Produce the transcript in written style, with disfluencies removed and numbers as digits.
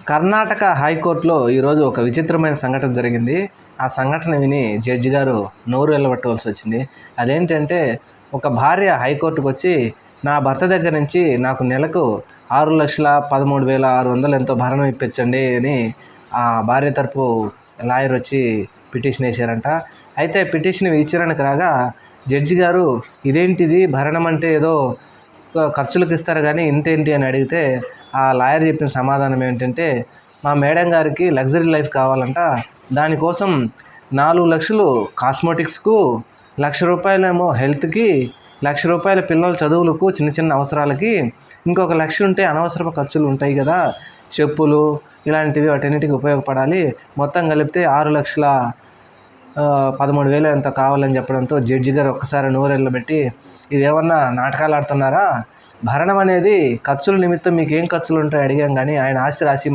కర్ణాటక హైకోర్టులో ఈరోజు ఒక విచిత్రమైన సంఘటన జరిగింది. ఆ సంఘటన విని జడ్జి గారు నోరు వెళ్ళబట్టవలసి వచ్చింది. అదేంటంటే, ఒక భార్య హైకోర్టుకు వచ్చి, నా భర్త దగ్గర నుంచి నాకు నెలకు 6,13,600 ఎంతో భరణం ఇప్పించండి అని ఆ భార్య తరపు లాయర్ వచ్చి పిటిషన్ వేశారంట. అయితే పిటిషన్ ఇచ్చడానికి రాగా జడ్జి గారు, ఇదేంటిది భరణం అంటే ఏదో ఖర్చులకు ఇస్తారు కానీ ఇంతేంటి అని అడిగితే, ఆ లాయర్ చెప్పిన సమాధానం ఏంటంటే, మా మేడం గారికి లగ్జరీ లైఫ్ కావాలంట, దానికోసం 4 లక్షలు కాస్మెటిక్స్కు, 1,00,000 రూపాయలేమో హెల్త్కి, 1,00,000 రూపాయల పిల్లల చదువులకు, చిన్న చిన్న అవసరాలకి, ఇంకొక 1,00,000 ఉంటే అనవసరపు ఖర్చులు ఉంటాయి కదా, చెప్పులు ఇలాంటివి వాటన్నిటికి ఉపయోగపడాలి, మొత్తం కలిపితే 6,13,000 ఎంత కావాలని చెప్పడంతో జడ్జి గారు ఒక్కసారి నోరెళ్ళబెట్టి, ఇదేమన్నా నాటకాలు ఆడుతున్నారా, భరణం అనేది ఖర్చుల నిమిత్తం మీకు ఏం ఖర్చులు ఉంటాయి అడిగాం కానీ ఆయన ఆస్తి రాసి